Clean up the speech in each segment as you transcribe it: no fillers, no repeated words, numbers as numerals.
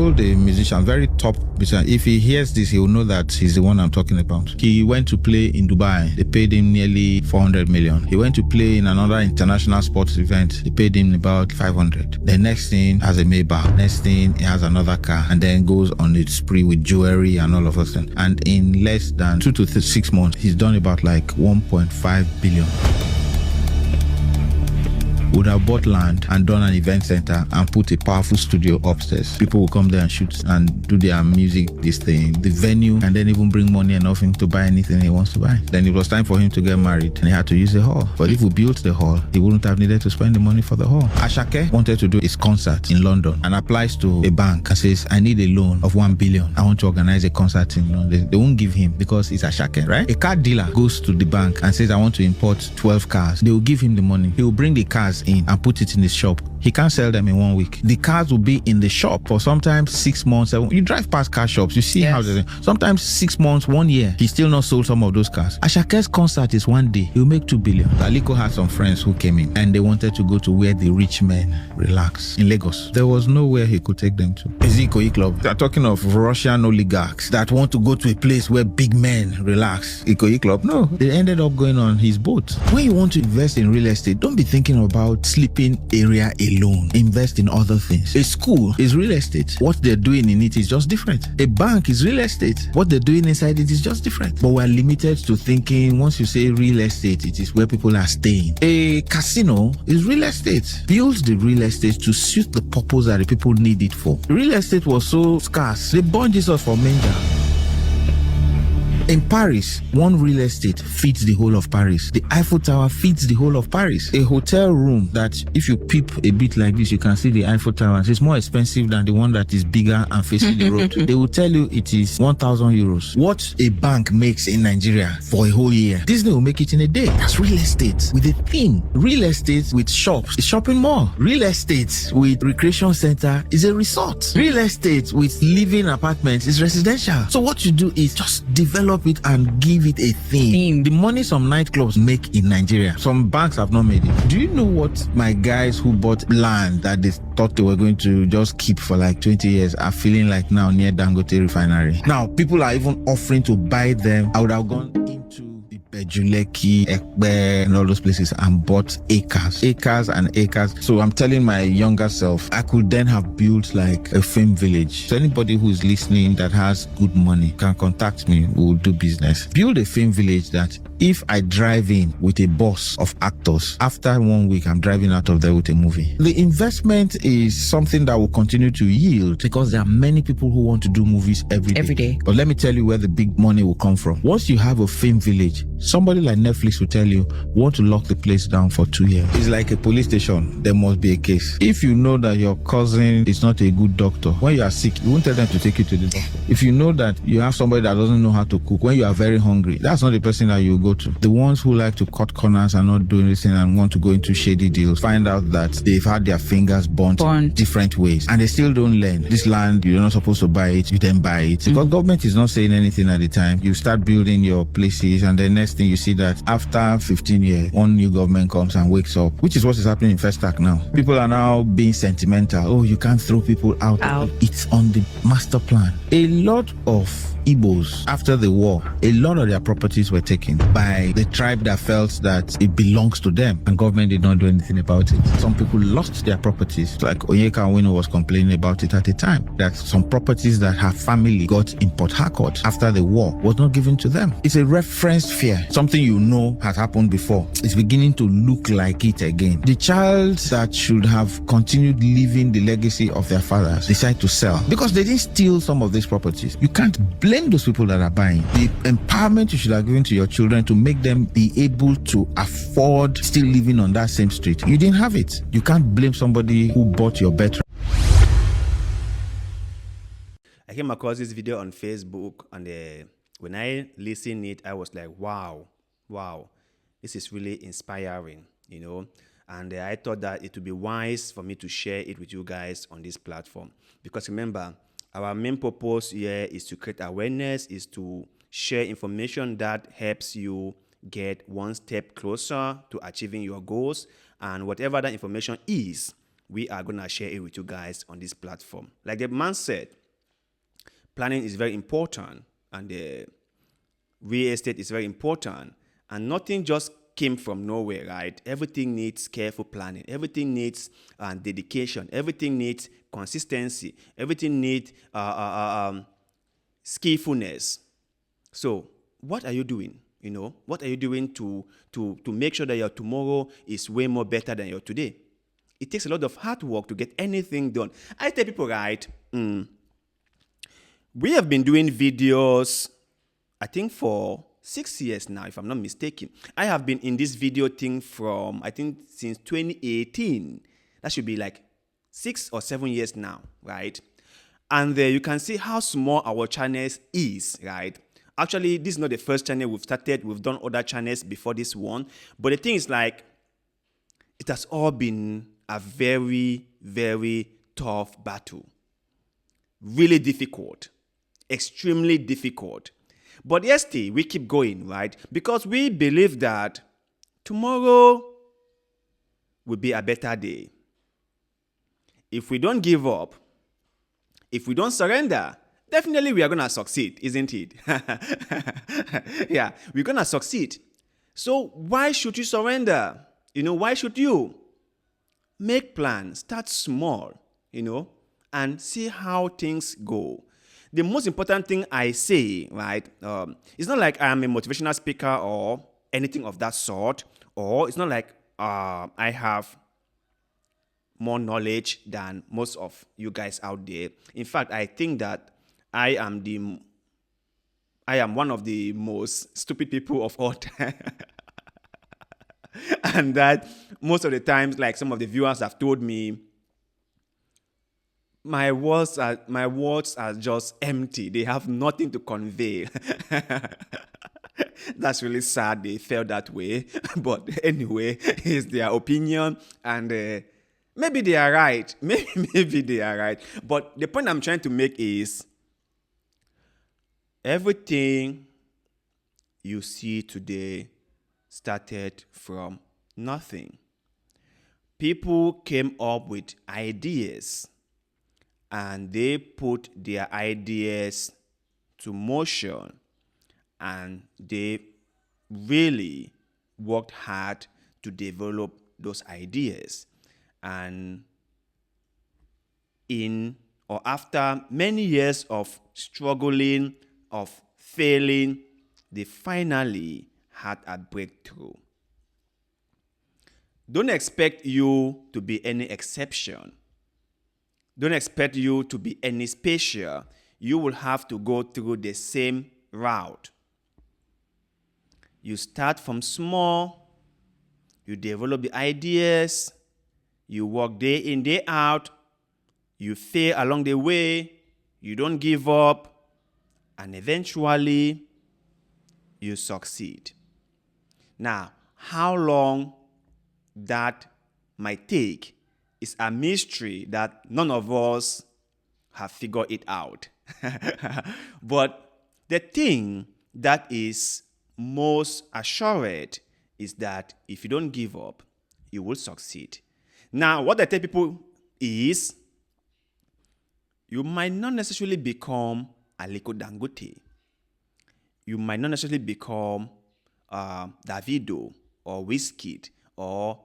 The musician, very top musician. If he hears this, he will know that he's the one I'm talking about. He went to play in Dubai. They paid him nearly 400 million. He went to play in another international sports event. They paid him about 500. The next thing has a Maybach. Next thing he has another car, and then goes on a spree with jewelry and all of us. And in less than 2 to 6 months, he's done about like 1.5 billion. Would have bought land and done an event center and put a powerful studio upstairs. People will come there and shoot and do their music, this thing, the venue, and then even bring money enough for him to buy anything he wants to buy. Then it was time for him to get married and he had to use the hall. But if we built the hall, he wouldn't have needed to spend the money for the hall. Asake wanted to do his concert in London and applies to a bank and says, I need a loan of 1 billion. I want to organize a concert in London. They won't give him because it's Asake, right? A car dealer goes to the bank and says, I want to import 12 cars. They will give him the money. He will bring the cars in and put it in his shop. He can't sell them in 1 week. The cars will be in the shop for sometimes 6 months. You drive past car shops, you see how they sometimes 6 months, 1 year. He still not sold some of those cars. Ashake's concert is 1 day. He'll make 2 billion. Aliko had some friends who came in and they wanted to go to where the rich men relax in Lagos. There was nowhere he could take them to. Ikoyi Club. They're talking of Russian oligarchs that want to go to a place where big men relax. Ikoyi Club? No. They ended up going on his boat. When you want to invest in real estate, don't be thinking about sleeping area alone. Invest in other things. A school is real estate. What they're doing in it is just different. A bank is real estate. What they're doing inside it is just different. But we're limited to thinking once you say real estate, it is where people are staying. A casino is real estate. Build the real estate to suit the purpose that the people need it for. Real estate was so scarce. They burned Jesus for manger. In Paris, one real estate feeds the whole of Paris. The Eiffel Tower feeds the whole of Paris. A hotel room that if you peep a bit like this, you can see the Eiffel Tower. It's more expensive than the one that is bigger and facing the road. They will tell you it is 1,000 euros. What a bank makes in Nigeria for a whole year, Disney will make it in a day. That's real estate with a theme. Real estate with shops, a shopping mall. Real estate with recreation center is a resort. Real estate with living apartments is residential. So what you do is just develop it and give it a theme. The money some nightclubs make in Nigeria, some banks have not made it. Do you know what my guys who bought land that they thought they were going to just keep for like 20 years are feeling like now near Dangote refinery? Now people are even offering to buy them. I would have gone into Bejuleki, Ekbe, and all those places and bought acres and acres. So I'm telling my younger self, I could then have built like a film village. So anybody who is listening that has good money can contact me. We'll do business. Build a film village that if I drive in with a bus of actors, after 1 week, I'm driving out of there with a movie. The investment is something that will continue to yield because there are many people who want to do movies every day. But let me tell you where the big money will come from. Once you have a film village, somebody like Netflix will tell you, want to lock the place down for 2 years. It's like a police station. There must be a case. If you know that your cousin is not a good doctor, when you are sick, you won't tell them to take you to the doctor. If you know that you have somebody that doesn't know how to cook, when you are very hungry, that's not the person that you go to. The ones who like to cut corners and not do anything and want to go into shady deals, find out that they've had their fingers burnt different ways and they still don't learn. This land, you're not supposed to buy it, you then buy it. Because government is not saying anything at the time. You start building your places and the next thing you see that after 15 years, one new government comes and wakes up, which is what is happening in Festac now. People are now being sentimental. Oh, you can't throw people out. It's on the master plan. A lot of Igbos, after the war, a lot of their properties were taken by the tribe that felt that it belongs to them and government did not do anything about it. Some people lost their properties, like Onyeka Onwenu was complaining about it at the time, that some properties that her family got in Port Harcourt after the war was not given to them. It's a reference fear. Something you know has happened before. It's beginning to look like it again. The child that should have continued living the legacy of their fathers decide to sell because they didn't steal some of these properties. You can't blame those people that are buying. The empowerment you should have given to your children to make them be able to afford still living on that same street, you didn't have it. You can't blame somebody who bought your birthright. I came across this video on Facebook and when I listened it, I was like, wow, this is really inspiring, you know. And I thought that it would be wise for me to share it with you guys on this platform. Because remember, our main purpose here is to create awareness, is to share information that helps you get one step closer to achieving your goals. And whatever that information is, we are going to share it with you guys on this platform. Like the man said, planning is very important, and the real estate is very important, and nothing just came from nowhere, right? Everything needs careful planning. Everything needs dedication. Everything needs consistency. Everything needs skillfulness. So what are you doing? What are you doing to make sure that your tomorrow is way more better than your today? It takes a lot of hard work to get anything done. I tell people, right, we have been doing videos, I think for 6 years now, if I'm not mistaken. I have been in this video thing from, I think, since 2018. That should be like 6 or 7 years now, right? And you can see how small our channel is, right? Actually, this is not the first channel we've started. We've done other channels before this one. But the thing is, like, it has all been a very, very tough battle. Really difficult. Extremely difficult. But yes, we keep going, right? Because we believe that tomorrow will be a better day. If we don't give up, if we don't surrender, definitely we are going to succeed, isn't it? Yeah, we're going to succeed. So why should you surrender? Why should you? Make plans, start small, and see how things go. The most important thing I say, right, it's not like I am a motivational speaker or anything of that sort, or it's not like I have more knowledge than most of you guys out there. In fact, I think that I am one of the most stupid people of all time. And that most of the times, like some of the viewers have told me, my words are just empty. They have nothing to convey. That's really sad they felt that way. But anyway, it's their opinion, and maybe they are right. Maybe they are right. But the point I'm trying to make is everything you see today started from nothing. People came up with ideas, and they put their ideas to motion, and they really worked hard to develop those ideas. And after many years of struggling, of failing, they finally had a breakthrough. Don't expect you to be any exception. Don't expect you to be any special. You will have to go through the same route. You start from small, you develop the ideas, you work day in, day out, you fail along the way, you don't give up, and eventually you succeed. Now, how long that might take is a mystery that none of us have figured it out. But the thing that is most assured is that if you don't give up, you will succeed. Now, what I tell people is, you might not necessarily become Aliko Dangote. You might not necessarily become Davido or Wizkid or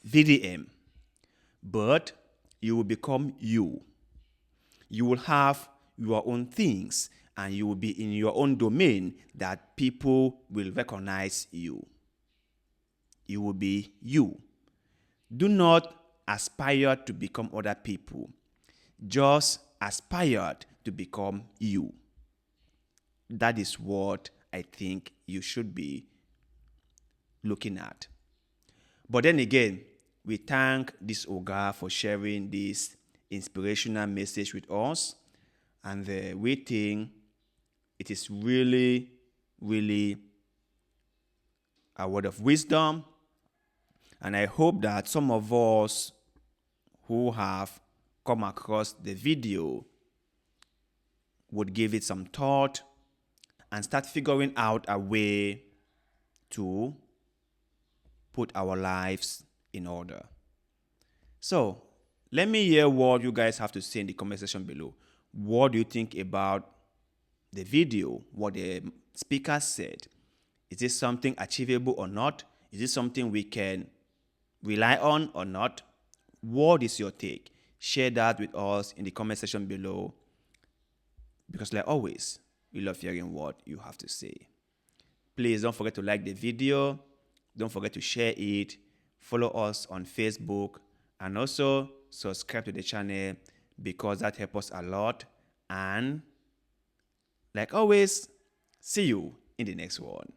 VDM. But you will become you. You will have your own things, and you will be in your own domain that people will recognize you. You will be you. Do not aspire to become other people. Just aspire to become you. That is what I think you should be looking at. But then again, we thank this Oga for sharing this inspirational message with us. And we think it is really, really a word of wisdom. And I hope that some of us who have come across the video would give it some thought and start figuring out a way to put our lives in order. So, Let me hear what you guys have to say in the comment section below. What do you think about the video, what the speaker said? Is this something achievable or not? Is this something we can rely on or not? What is your take? Share that with us in the comment section below, because like always, we love hearing what you have to say. Please don't forget to like the video. Don't forget to share it. Follow us on Facebook, and also subscribe to the channel, because that helps us a lot. And like always, see you in the next one.